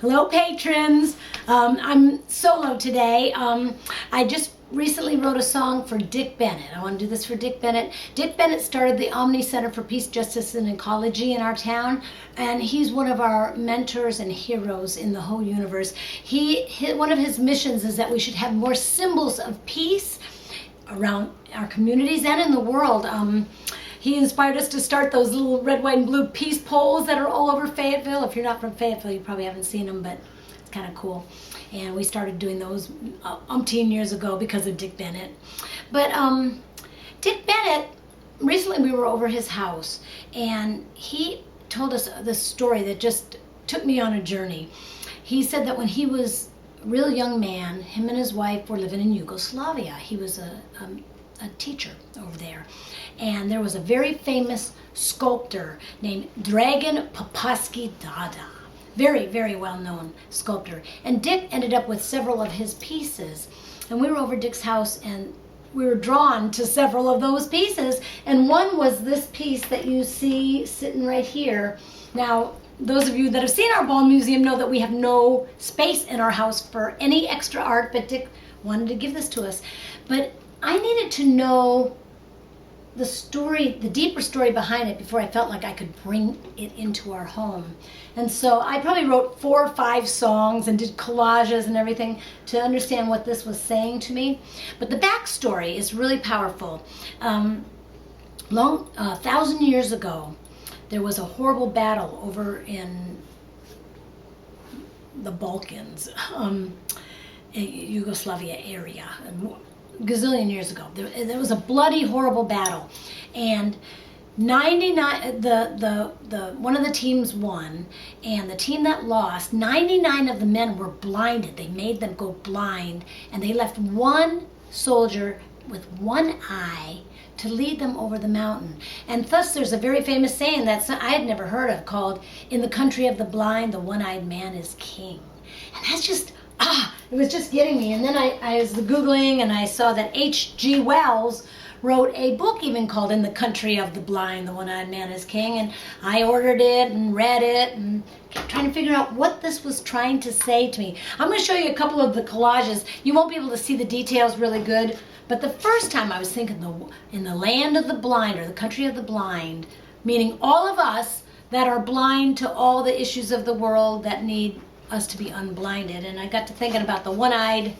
Hello, patrons. I'm solo today. I just recently wrote a song for Dick Bennett. I want to do this for Dick Bennett. Dick Bennett started the Omni Center for Peace, Justice, and Ecology in our town, and he's one of our mentors and heroes in the whole universe. One of his missions is that we should have more symbols of peace around our communities and in the world. He inspired us to start those little red, white, and blue peace poles that are all over Fayetteville. If you're not from Fayetteville, you probably haven't seen them, but it's kind of cool. And we started doing those umpteen years ago because of Dick Bennett. But Dick Bennett, recently we were over his house, and he told us this story that just took me on a journey. He said that when he was a real young man, him and his wife were living in Yugoslavia. He was a teacher over there. And there was a very famous sculptor named Dragan Popovski Dada. Very, very well-known sculptor. And Dick ended up with several of his pieces. And we were over Dick's house, and we were drawn to several of those pieces. And one was this piece that you see sitting right here. Now, those of you that have seen our Ball Museum know that we have no space in our house for any extra art, but Dick wanted to give this to us. But I needed to know the story, the deeper story behind it before I felt like I could bring it into our home. And so I probably wrote 4 or 5 songs and did collages and everything to understand what this was saying to me. But the backstory is really powerful. 1,000 years ago, there was a horrible battle over in the Balkans, Yugoslavia area. Gazillion years ago, there was a bloody, horrible battle, and 99 one of the teams won, and the team that lost, 99 of the men were blinded. They made them go blind, and they left one soldier with one eye to lead them over the mountain. And thus there's a very famous saying that I had never heard of called, "In the country of the blind, the one-eyed man is king." And that's just it was just getting me. And then I was Googling, and I saw that H.G. Wells wrote a book even called "In the Country of the Blind, the One-Eyed Man is King." And I ordered it and read it and kept trying to figure out what this was trying to say to me. I'm going to show you a couple of the collages. You won't be able to see the details really good, but the first time I was thinking in the land of the blind, or the country of the blind, meaning all of us that are blind to all the issues of the world that need us to be unblinded. And I got to thinking about the one-eyed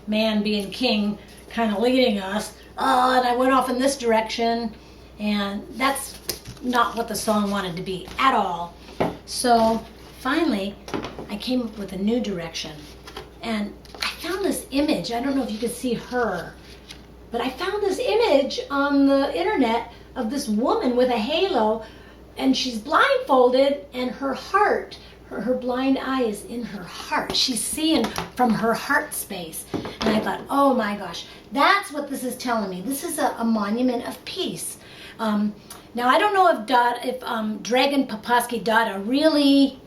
man being king, kind of leading us. And I went off in this direction, and that's not what the song wanted to be at all. So finally, I came up with a new direction. And I found this image. I don't know if you could see her, but I found this image on the internet of this woman with a halo, and she's blindfolded, and her heart, her blind eye is in her heart. She's seeing from her heart space. And I thought, oh my gosh, that's what this is telling me. This is a monument of peace. Now, I don't know if Dragan Popovski Dada really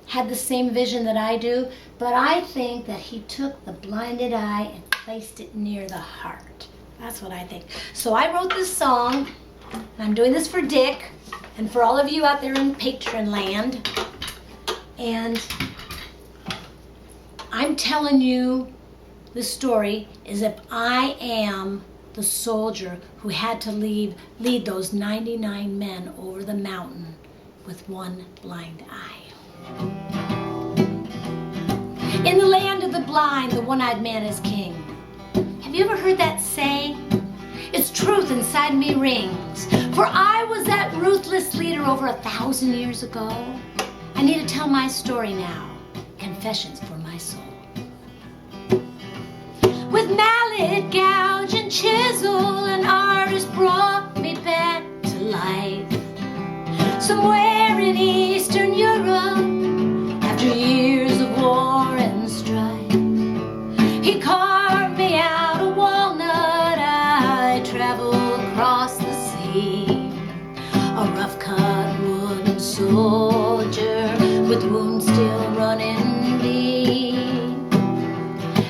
had the same vision that I do, but I think that he took the blinded eye and placed it near the heart. That's what I think. So I wrote this song, and I'm doing this for Dick and for all of you out there in patron land. And I'm telling you the story as if I am the soldier who had to lead those 99 men over the mountain with one blind eye. In the land of the blind, the one-eyed man is king. Have you ever heard that saying? Its truth inside me rings. For I was that ruthless leader over 1,000 years ago. I need to tell my story now. Confessions for my soul. With mallet, gouge, and chisel, an artist brought me back to life. Somewhere in Eastern Europe, after years of war and strife, he carved me out a walnut. I traveled across the sea, a rough-cut wooden soldier with wounds still running deep.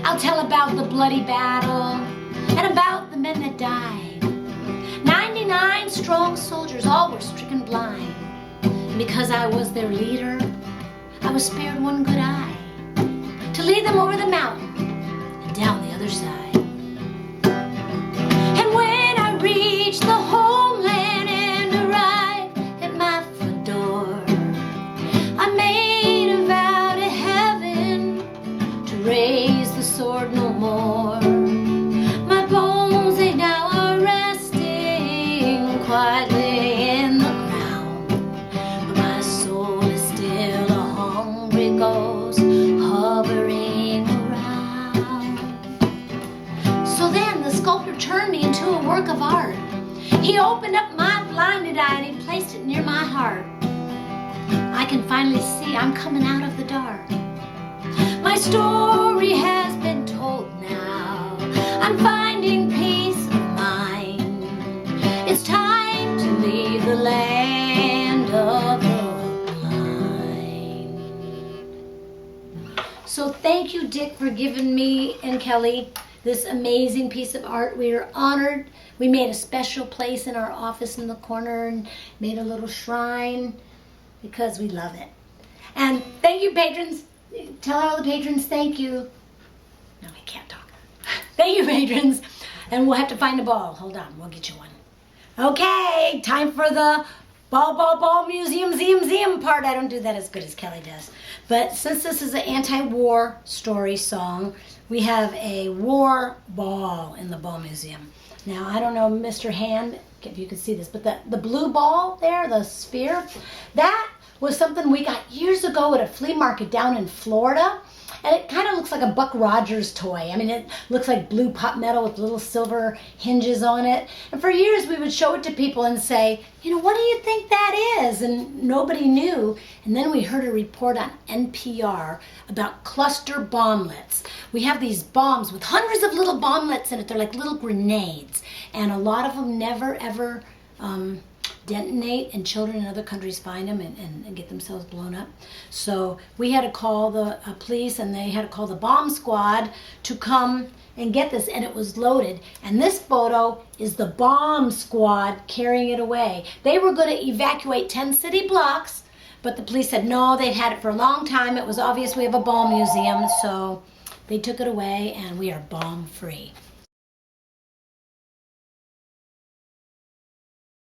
I'll tell about the bloody battle and about the men that died. 99 strong soldiers, all were stricken blind. And because I was their leader, I was spared one good eye. to lead them over the mountain and down the other side. And when I reached the homeland and arrived at my front door, I made a vow to heaven to raise the sword no more. My bones, they now are resting quietly in the ground, but my soul is still a hungry ghost hovering around. So then the sculptor turned me into a work of art. He opened up my blinded eye and he placed it near my heart. I can finally see I'm coming out of the dark. My story has been told now. I'm finding peace of mind. It's time to leave the land of the blind. So thank you, Dick, for giving me and Kelly this amazing piece of art. We are honored. We made a special place in our office in the corner and made a little shrine because we love it. And thank you, patrons. Tell all the patrons thank you. No, we can't talk. Thank you, patrons. And we'll have to find a ball. Hold on, we'll get you one. Okay, time for the ball museum part. I don't do that as good as Kelly does. But since this is an anti-war story song, we have a war ball in the ball museum. Now, I don't know, Mr. Hand, if you can see this, but the blue ball there, the sphere, that was something we got years ago at a flea market down in Florida. And it kind of looks like a Buck Rogers toy. I mean, it looks like blue pot metal with little silver hinges on it. And for years we would show it to people and say, you know, what do you think that is? And nobody knew. And then we heard a report on NPR about cluster bomblets. We have these bombs with hundreds of little bomblets in it. They're like little grenades. And a lot of them never, ever detonate, and children in other countries find them and get themselves blown up. So we had to call the police, and they had to call the bomb squad to come and get this, and it was loaded. And this photo is the bomb squad carrying it away. They were going to evacuate 10 city blocks, but the police said no, they'd had it for a long time. It was obvious we have a bomb museum, so they took it away, and we are bomb free.